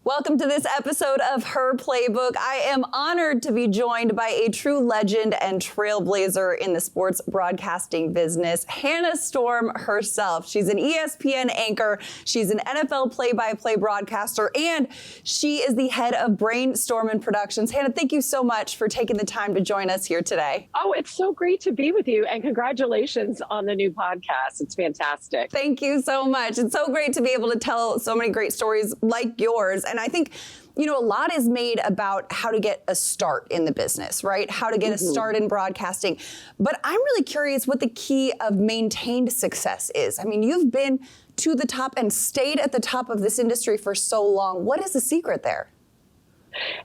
Welcome to this episode of Her Playbook. I am honored to be joined by a true legend and trailblazer in the sports broadcasting business, Hannah Storm herself. She's an ESPN anchor, she's an NFL play-by-play broadcaster, and she is the head of Brainstormin' Productions. Hannah, thank you so much for taking the time to join us here today. Oh, it's so great to be with you, and congratulations on the new podcast. It's fantastic. Thank you so much. It's so great to be able to tell so many great stories like yours. And I think, a lot is made about how to get a start in the business, right? How to get a start in broadcasting. But I'm really curious what the key of maintained success is. I mean, you've been to the top and stayed at the top of this industry for so long. What is the secret there?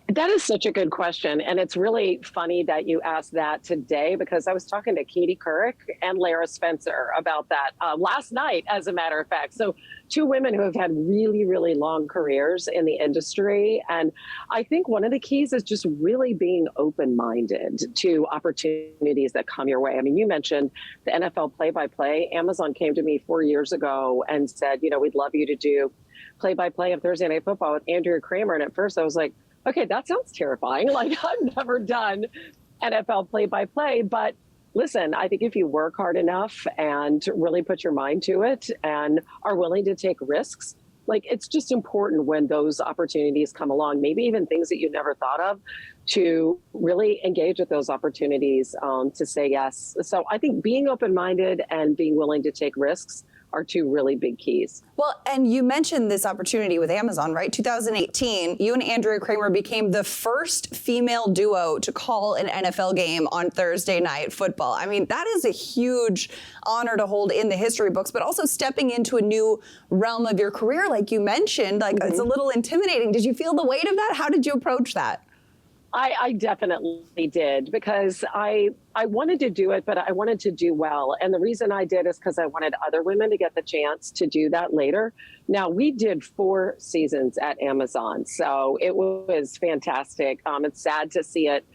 That is such a good question. And it's really funny that you asked that today, because I was talking to Katie Couric and Lara Spencer about that last night, as a matter of fact. So two women who have had really, really long careers in the industry. And I think one of the keys is just really being open-minded to opportunities that come your way. I mean, you mentioned the NFL play-by-play. Amazon came to me 4 years ago and said, we'd love you to do play-by-play of Thursday Night Football with Andrea Kramer. And at first I was like, okay, that sounds terrifying. Like, I've never done NFL play-by-play, but listen, I think if you work hard enough and really put your mind to it and are willing to take risks, like, it's just important when those opportunities come along, maybe even things that you never thought of, to really engage with those opportunities, to say yes. So I think being open-minded and being willing to take risks are two really big keys. Well, and you mentioned this opportunity with Amazon, right? 2018, you and Andrea Kramer became the first female duo to call an NFL game on Thursday Night Football. I mean, that is a huge honor to hold in the history books, but also stepping into a new realm of your career, like you mentioned, it's a little intimidating. Did you feel the weight of that? How did you approach that? I definitely did, because I wanted to do it, but I wanted to do well. And the reason I did is because I wanted other women to get the chance to do that later. Now, we did 4 seasons at Amazon, so it was fantastic. It's sad to see it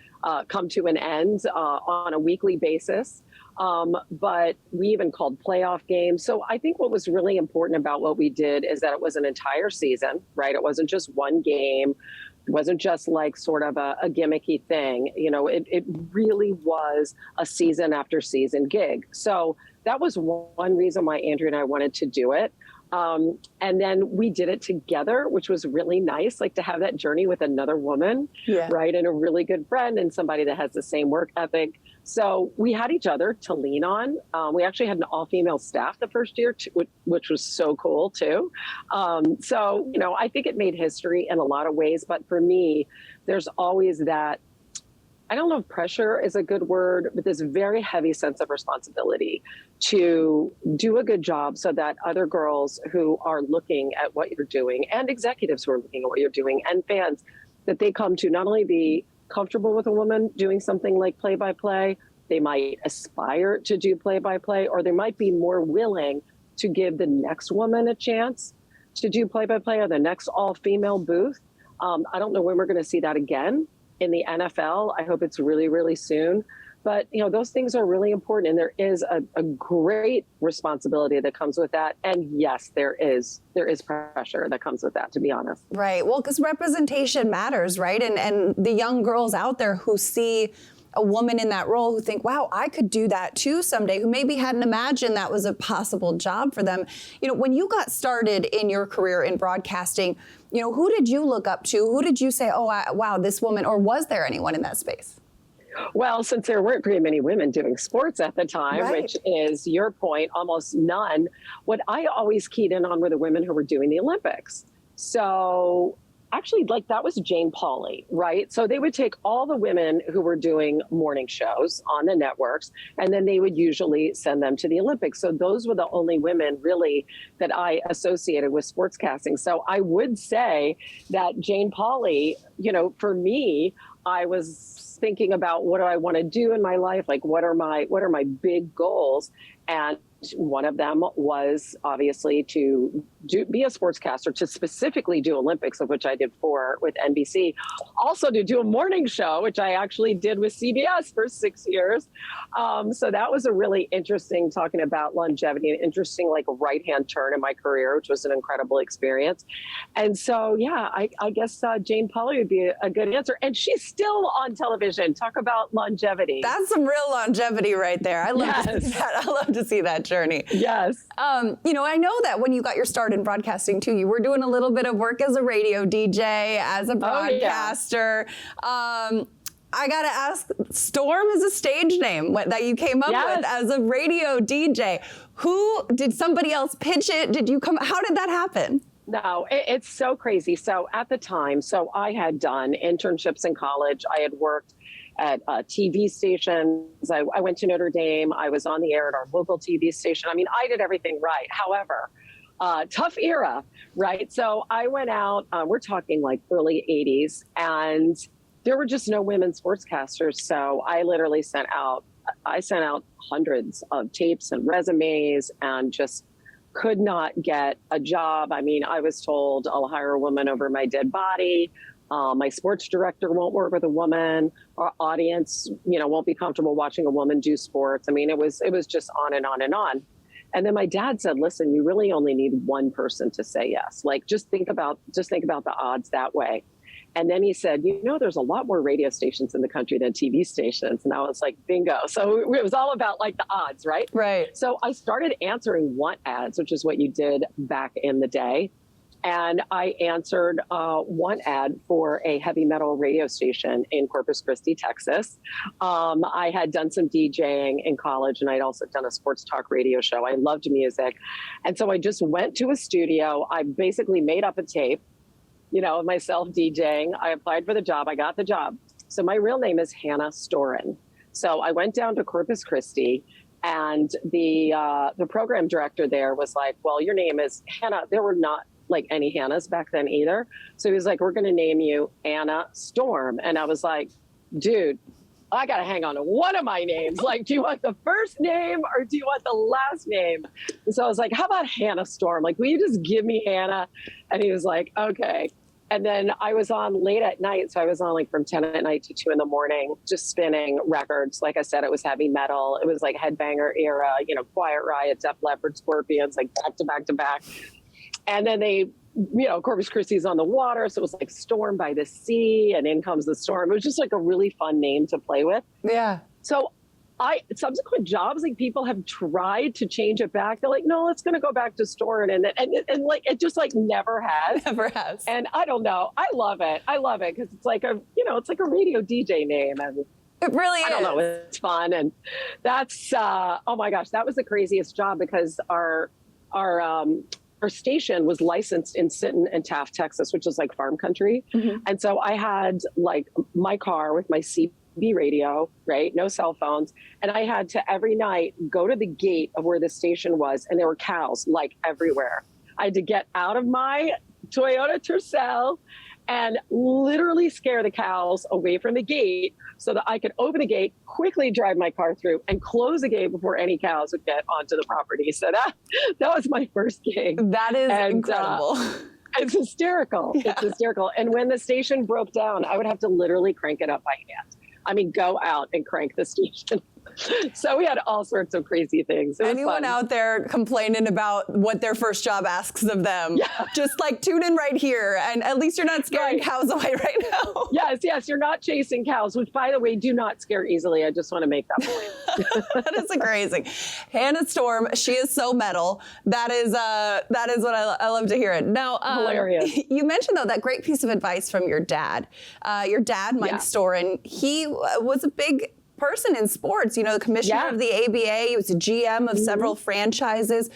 come to an end on a weekly basis. But we even called playoff games. So I think what was really important about what we did is that it was an entire season, right? It wasn't just one game. It wasn't just like sort of a gimmicky thing. It really was a season after season gig. So that was one reason why Andrea and I wanted to do it. And then we did it together, which was really nice, like to have that journey with another woman, right? And a really good friend and somebody that has the same work ethic. So we had each other to lean on. We actually had an all-female staff the first year, which was so cool too. So, I think it made history in a lot of ways, but for me, there's always that, I don't know if pressure is a good word, but this very heavy sense of responsibility to do a good job so that other girls who are looking at what you're doing, and executives who are looking at what you're doing, and fans, that they come to not only be comfortable with a woman doing something like play-by-play, they might aspire to do play-by-play, or they might be more willing to give the next woman a chance to do play-by-play, or the next all-female booth. I don't know when we're going to see that again in the NFL. I hope it's really, really soon. But, those things are really important. And there is a great responsibility that comes with that. And yes, there is pressure that comes with that, to be honest. Right. Well, because representation matters, right? And the young girls out there who see a woman in that role, who think, wow, I could do that too someday, who maybe hadn't imagined that was a possible job for them. When you got started in your career in broadcasting, who did you look up to? Who did you say, oh, wow, this woman, or was there anyone in that space? Well, since there weren't very many women doing sports at the time, right, which is your point, almost none, what I always keyed in on were the women who were doing the Olympics. So actually, that was Jane Pauley, right? So they would take all the women who were doing morning shows on the networks, and then they would usually send them to the Olympics. So those were the only women really that I associated with sportscasting. So I would say that Jane Pauley, for me, I was thinking about, what do I want to do in my life? Like, what are my big goals? And one of them was obviously to be a sportscaster, to specifically do Olympics, of which I did 4 with NBC, also to do a morning show, which I actually did with CBS for 6 years. So that was a really interesting, talking about longevity, an interesting like right-hand turn in my career, which was an incredible experience. And so, yeah, I guess Jane Pauley would be a good answer. And she's still on television. Talk about longevity. That's some real longevity right there. I love to see that. I love to see that journey. Yes. You know, I know that when you got your start in broadcasting too, you were doing a little bit of work as a radio DJ, as a broadcaster. I gotta ask, Storm is a stage name that you came up with as a radio DJ. Who did somebody else pitch it? Did you come? How did that happen? No, it's so crazy. So at the time, I had done internships in college. I had worked at TV stations. I went to Notre Dame. I was on the air at our local TV station. I mean, I did everything right. However, tough era, right? So I went out, we're talking like early 80s, and there were just no women sportscasters. So I literally sent out hundreds of tapes and resumes and just could not get a job. I mean, I was told I'll hire a woman over my dead body. My sports director won't work with a woman. Our audience, won't be comfortable watching a woman do sports. I mean, it was just on and on and on. And then my dad said, listen, you really only need one person to say yes. Like, just think about the odds that way. And then he said, there's a lot more radio stations in the country than TV stations. And I was like, bingo. So it was all about like the odds, right? Right. So I started answering want ads, which is what you did back in the day. And I answered one ad for a heavy metal radio station in Corpus Christi, Texas. I had done some DJing in college, and I'd also done a sports talk radio show. I loved music. And so I just went to a studio. I basically made up a tape, of myself DJing. I applied for the job. I got the job. So my real name is Hannah Storin. So I went down to Corpus Christi, and the program director there was like, well, your name is Hannah. There were not like any Hannahs back then either. So he was like, we're going to name you Anna Storm. And I was like, dude, I got to hang on to one of my names. Like, do you want the first name or do you want the last name? And so I was like, how about Hannah Storm? Like, will you just give me Hannah? And he was like, okay. And then I was on late at night. So I was on like from 10 at night to 2 in the morning, just spinning records. Like I said, it was heavy metal. It was like Headbanger era, Quiet Riot, Def Leppard, Scorpions, like back to back to back. And then they, Corpus Christi's on the water. So it was like Storm by the Sea, and In Comes the Storm. It was just like a really fun name to play with. Yeah. So subsequent jobs, like people have tried to change it back. They're like, no, it's going to go back to Storm. And like, it just like never has. Never has. And I don't know. I love it. Because it's like it's like a radio DJ name. And it really is. I don't know. It's fun. And that's, oh my gosh, that was the craziest job, because our station was licensed in Sinton and Taft, Texas, which is like farm country. Mm-hmm. And so I had like my car with my CB radio, right? No cell phones. And I had to every night go to the gate of where the station was, and there were cows like everywhere. I had to get out of my Toyota Tercel and literally scare the cows away from the gate so that I could open the gate, quickly drive my car through, and close the gate before any cows would get onto the property. So that was my first gig. That is incredible. It's hysterical. Yeah. It's hysterical. And when the station broke down, I would have to literally crank it up by hand. I mean, go out and crank the station. So we had all sorts of crazy things. Anyone out there complaining about what their first job asks of them, just like tune in right here, and at least you're not scaring cows away right now. Yes, you're not chasing cows, which, by the way, do not scare easily. I just want to make that point. That is amazing. Hannah Storm, she is so metal. That is what I love to hear it. Now, hilarious. You mentioned, though, that great piece of advice from your dad. Your dad, Mike Storin, he was a big person in sports, the commissioner of the ABA. He was a GM of several franchises.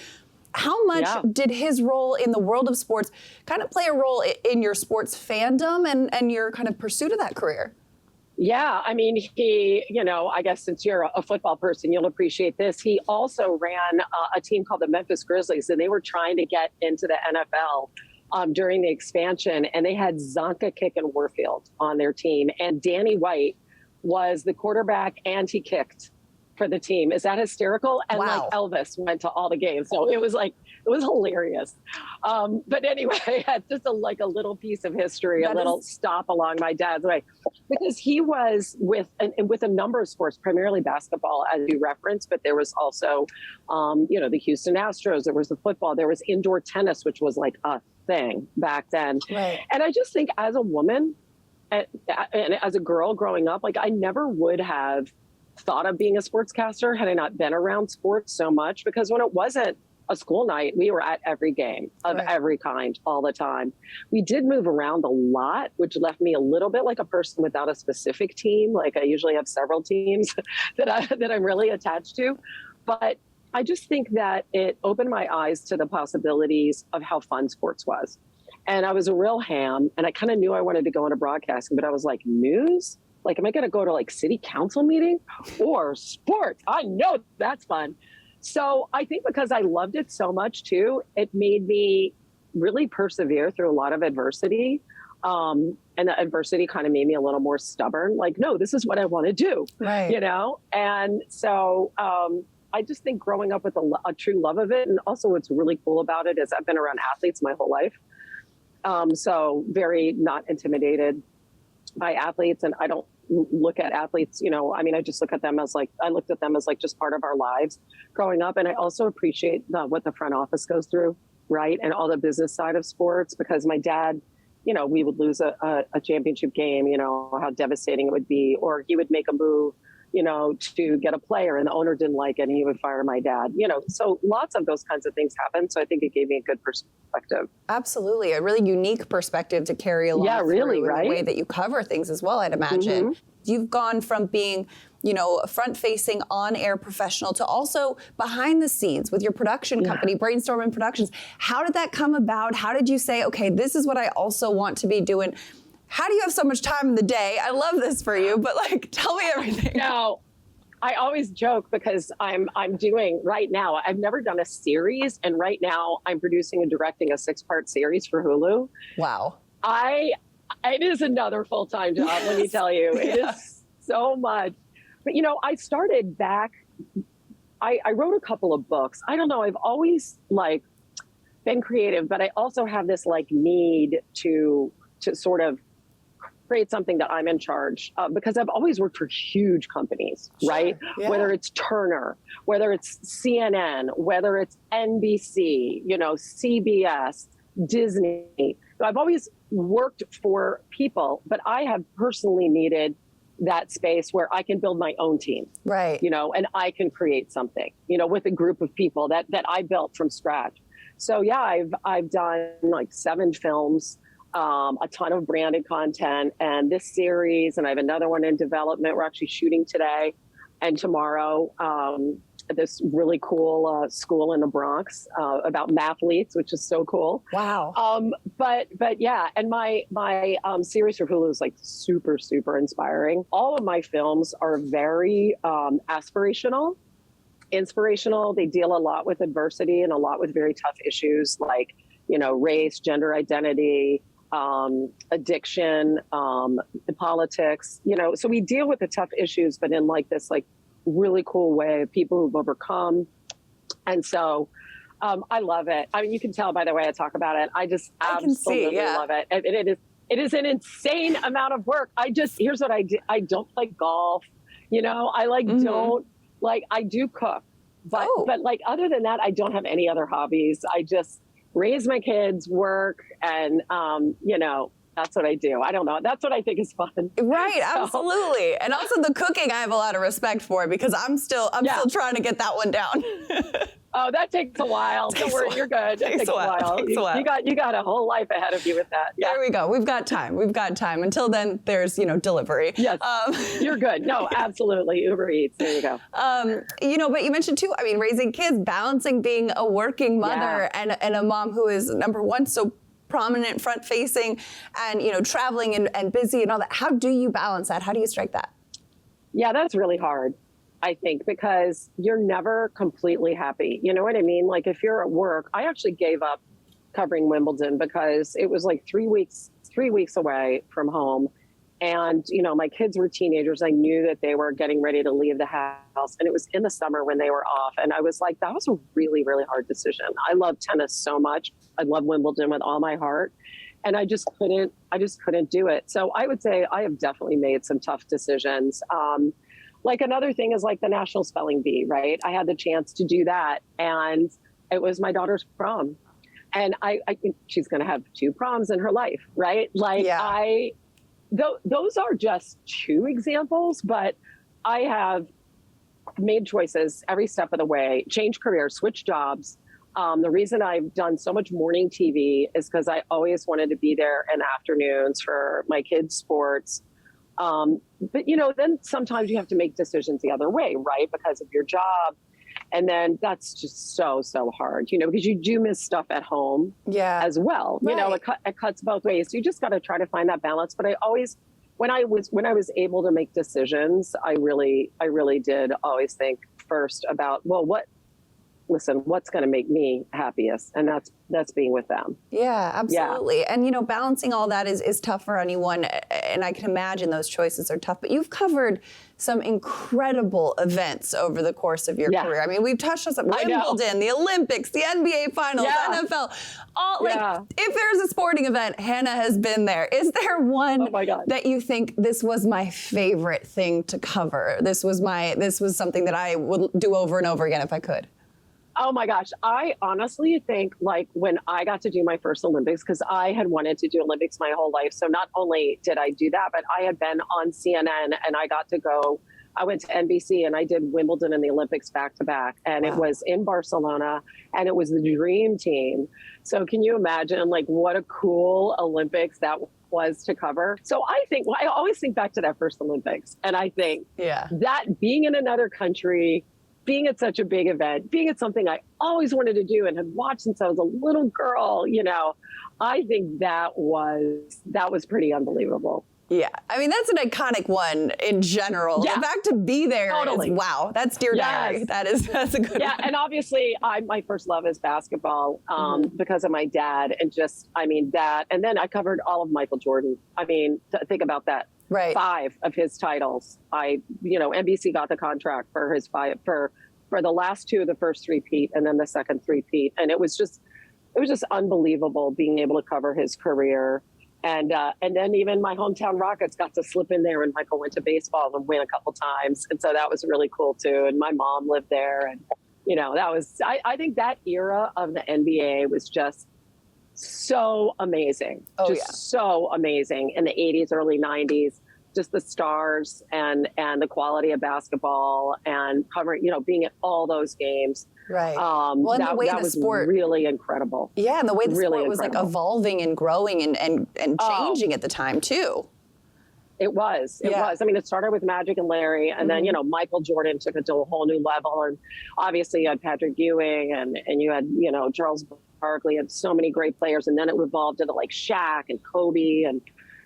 How much did his role in the world of sports kind of play a role in your sports fandom and your kind of pursuit of that career? Yeah, I mean, he, I guess since you're a football person, you'll appreciate this. He also ran a team called the Memphis Grizzlies, and they were trying to get into the NFL during the expansion, and they had Zonka, Kick, and Warfield on their team, and Danny White was the quarterback, and he kicked. for the team. Is that hysterical? And Wow. like Elvis went to all the games. So it was hilarious. But anyway, it's just a little piece of history, a little stop along my dad's way, because he was with a number of sports, primarily basketball, as you referenced, but there was also, the Houston Astros, there was the football, there was indoor tennis, which was like a thing back then. Right. And I just think as a woman and as a girl growing up, like I never would have thought of being a sportscaster had I not been around sports so much, because when it wasn't a school night, we were at every game of every kind all the time. We did move around a lot, which left me a little bit like a person without a specific team. Like I usually have several teams that I'm really attached to. But I just think that it opened my eyes to the possibilities of how fun sports was. And I was a real ham, and I kind of knew I wanted to go into broadcasting, but I was like, news? Like, am I going to go to like city council meeting or sports? I know that's fun. So I think because I loved it so much too, it made me really persevere through a lot of adversity. And the adversity kind of made me a little more stubborn. Like, no, this is what I want to do, right. And so I just think growing up with a true love of it. And also what's really cool about it is I've been around athletes my whole life. So very not intimidated by athletes. And I don't look at athletes, I just look at them as I looked at them as just part of our lives growing up. And I also appreciate what the front office goes through, right? And all the business side of sports, because my dad, we would lose a championship game, how devastating it would be, or he would make a move, to get a player and the owner didn't like it and he would fire my dad, so lots of those kinds of things happen. So I think it gave me a good perspective. Absolutely. A really unique perspective to carry along. Yeah, really, right? The way that you cover things as well, I'd imagine. Mm-hmm. You've gone from being, a front-facing on-air professional to also behind the scenes with your production company, Brainstorming Productions. How did that come about? How did you say, okay, this is what I also want to be doing? How do you have so much time in the day? I love this for you, but tell me everything. No, I always joke because I'm doing right now, I've never done a series. And right now I'm producing and directing a 6-part series for Hulu. Wow. It is another full-time job, let me tell you. It is so much. But, I started back, I wrote a couple of books. I don't know, I've always been creative, but I also have this need to sort of create something that I'm in charge of, because I've always worked for huge companies, right? Yeah. Whether it's Turner, whether it's CNN, whether it's NBC, CBS, Disney. I've always worked for people, but I have personally needed that space where I can build my own team, right? And I can create something, with a group of people that I built from scratch. So yeah, I've done 7 films, a ton of branded content, and this series, and I have another one in development. We're actually shooting today and tomorrow. This really cool school in the Bronx about mathletes, which is so cool. Wow. But yeah, and my series for Hulu is super, super inspiring. All of my films are very aspirational, inspirational. They deal a lot with adversity and a lot with very tough issues like, race, gender identity, addiction, politics, so we deal with the tough issues, but in this really cool way of people who've overcome. And so I love it. I mean, you can tell by the way I talk about it. I just absolutely love it. And it is an insane amount of work. Here's what I do. I don't play golf. I don't I do cook, but other than that, I don't have any other hobbies. I just raise my kids, work, and that's what I do. I don't know. That's what I think is fun. Right, absolutely. And also the cooking, I have a lot of respect for, because I'm still trying to get that one down. Oh, that takes a while. Don't worry, you're good. It takes a while. You got a whole life ahead of you with that. Yeah. There we go. We've got time. Until then, there's delivery. Yes, you're good. No, absolutely. Uber Eats. There you go. But you mentioned too, raising kids, balancing being a working mother and a mom who is, number one, so prominent, front facing, and traveling and busy and all that. How do you balance that? How do you strike that? Yeah, that's really hard, I think, because you're never completely happy. You know what I mean? If you're at work, I actually gave up covering Wimbledon because it was 3 weeks away from home. And, my kids were teenagers. I knew that they were getting ready to leave the house. And it was in the summer when they were off. And I was like, that was a really, really hard decision. I love tennis so much. I love Wimbledon with all my heart. And I just couldn't do it. So I would say I have definitely made some tough decisions. Like another thing is like the National Spelling Bee, right? I had the chance to do that. And it was my daughter's prom. And I think she's going to have 2 proms in her life, right? Like those are just 2 examples, but I have made choices every step of the way, changed careers, switched jobs. The reason I've done so much morning TV is because I always wanted to be there in afternoons for my kids' sports. But, then sometimes you have to make decisions the other way, right? Because of your job. And then that's just so hard, because you do miss stuff at home as well. Right. It cuts both ways. So you just got to try to find that balance. But I always, when I was able to make decisions, I really did always think first about, well, what's going to make me happiest? And that's being with them. Yeah, absolutely. Yeah. And, balancing all that is tough for anyone. And I can imagine those choices are tough. But you've covered some incredible events over the course of your career. I mean, we've touched on Wimbledon, the Olympics, the NBA Finals, NFL. If there's a sporting event, Hannah has been there. Is there one that you think this was my favorite thing to cover? This was something that I would do over and over again if I could. Oh my gosh. I honestly think like when I got to do my first Olympics, because I had wanted to do Olympics my whole life. So not only did I do that, but I had been on CNN and I went to NBC and I did Wimbledon and the Olympics back to back. And it was in Barcelona and it was the dream team. So can you imagine like what a cool Olympics that was to cover? So I always think back to that first Olympics. And I think that being in another country, being at such a big event, being at something I always wanted to do and had watched since I was a little girl, I think that was pretty unbelievable. Yeah. I mean, that's an iconic one in general. Yeah. The fact to be there is, wow, that's dear diary. That's a good one. Yeah. And obviously my first love is basketball because of my dad and that. And then I covered all of Michael Jordan. I mean, think about that. Right. 5 of his titles. NBC got the contract for his 5 for the last 2 of the first 3-peat and then the second 3-peat. And it was just unbelievable being able to cover his career. And then even my hometown Rockets got to slip in there and Michael went to baseball and win a couple times. And so that was really cool too. And my mom lived there. And, that was, I think that era of the NBA was just so amazing. So amazing in the 80s, early 90s, just the stars and the quality of basketball and covering, being at all those games. Right. Well, and the way the sport was really incredible. Yeah, and the way the sport was like evolving and growing and changing at the time too. It was. I mean, it started with Magic and Larry, and then, Michael Jordan took it to a whole new level. And obviously you had Patrick Ewing and you had, Charles Barkley, and so many great players. And then it evolved into like Shaq and Kobe, and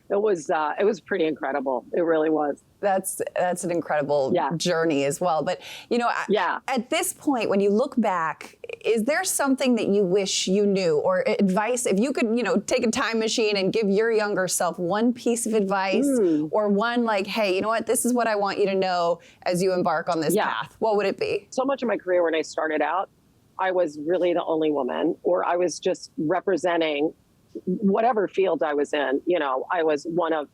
it was pretty incredible. It really was. That's an incredible journey as well. But, at this point, when you look back, is there something that you wish you knew or advice? If you could, take a time machine and give your younger self one piece of advice or one like, hey, you know what, this is what I want you to know as you embark on this path, what would it be? So much of my career when I started out, I was really the only woman, or I was just representing whatever field I was in. I was one of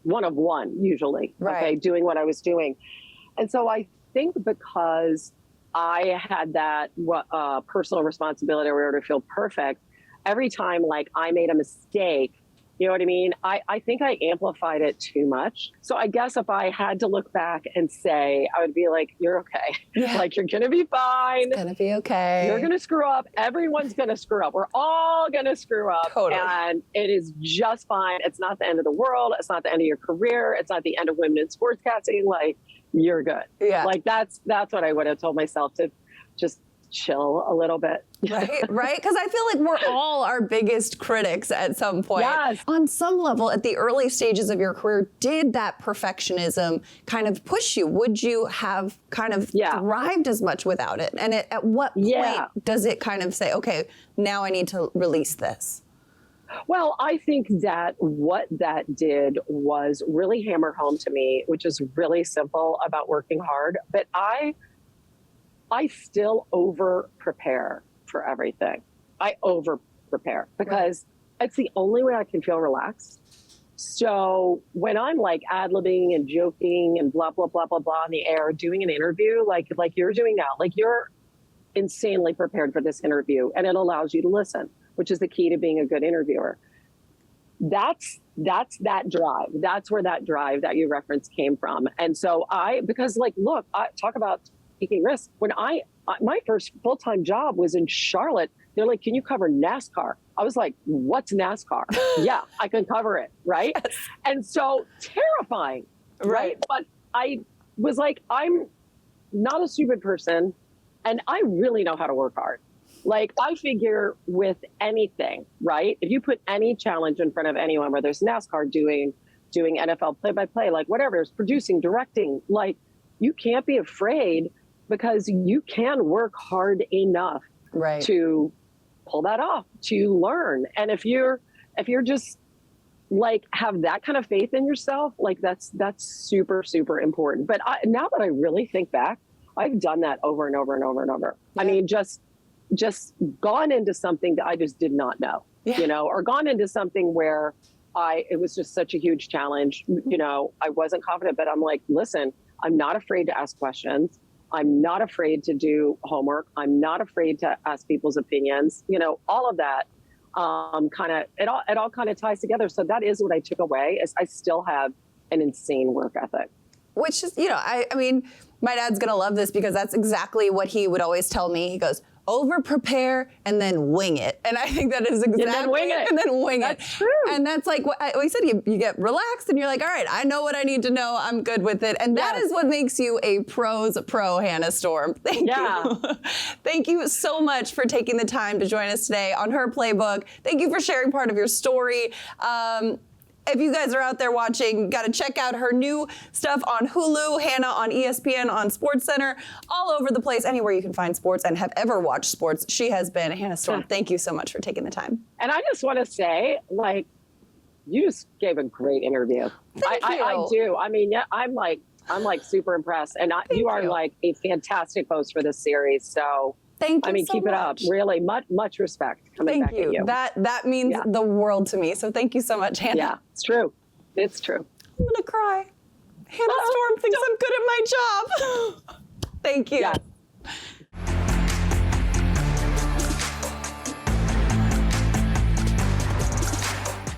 one usually, doing what I was doing. And so I think because I had that personal responsibility in order to feel perfect, every time like I made a mistake, you know what I mean? I think I amplified it too much. So I guess if I had to look back and say, I would be like, you're okay. Yeah. Like, you're going to be fine. It's going to be okay. You're going to screw up. Everyone's going to screw up. We're all going to screw up. Totally. And it is just fine. It's not the end of the world. It's not the end of your career. It's not the end of women in sportscasting. Like, you're good. Yeah. Like, that's what I would have told myself, to just chill a little bit. Right? Because I feel like we're all our biggest critics at some point. Yes. On some level, at the early stages of your career, did that perfectionism kind of push you? Would you have kind of thrived as much without it? And at what point does it kind of say, okay, now I need to release this? Well, I think that what that did was really hammer home to me, which is really simple about working hard. But I still over prepare for everything. I over prepare because it's the only way I can feel relaxed. So when I'm like ad-libbing and joking and blah, blah, blah, blah, blah in the air, doing an interview like you're doing now, like you're insanely prepared for this interview and it allows you to listen, which is the key to being a good interviewer. That's that drive. That's where that drive that you referenced came from. And so because like, look, I talk about taking risks. When my first full-time job was in Charlotte, they're like, can you cover NASCAR? I was like, what's NASCAR? Yeah, I can cover it, right? Yes. And so terrifying, right? But I was like, I'm not a stupid person, and I really know how to work hard. Like, I figure with anything, right? If you put any challenge in front of anyone, whether it's NASCAR doing NFL play-by-play, like whatever, it's producing, directing, like you can't be afraid because you can work hard enough to pull that off, to learn. And if you're just like have that kind of faith in yourself, like that's super, super important. But now that I really think back, I've done that over and over and over and over. Yeah. I mean, just gone into something that I just did not know, you know, or gone into something where it was just such a huge challenge. You know, I wasn't confident, but I'm like, listen, I'm not afraid to ask questions. I'm not afraid to do homework. I'm not afraid to ask people's opinions. You know, all of that it all kind of ties together. So that is what I took away is I still have an insane work ethic. Which is, you know, I mean, my dad's going to love this because that's exactly what he would always tell me. He goes, over prepare and then wing it. And I think that is exactly, and then wing it. And then wing that's it. True. And that's like what I always said, you get relaxed and you're like, all right, I know what I need to know. I'm good with it. And that is what makes you a pro's pro, Hannah Storm. Thank you. Thank you so much for taking the time to join us today on Her Playbook. Thank you for sharing part of your story. If you guys are out there watching, got to check out her new stuff on Hulu, Hannah on ESPN, on SportsCenter, all over the place, anywhere you can find sports and have ever watched sports. She has been. Hannah Storm, thank you so much for taking the time. And I just want to say, like, you just gave a great interview. Thank you. I do. I mean, yeah, I'm like super impressed. And you are like a fantastic host for this series. So thank you. I mean, so keep it up. Really, much respect coming back at you. That means the world to me. So thank you so much, Hannah. Yeah, it's true. It's true. I'm gonna cry. Hannah Storm thinks I'm good at my job. Thank you. Yeah.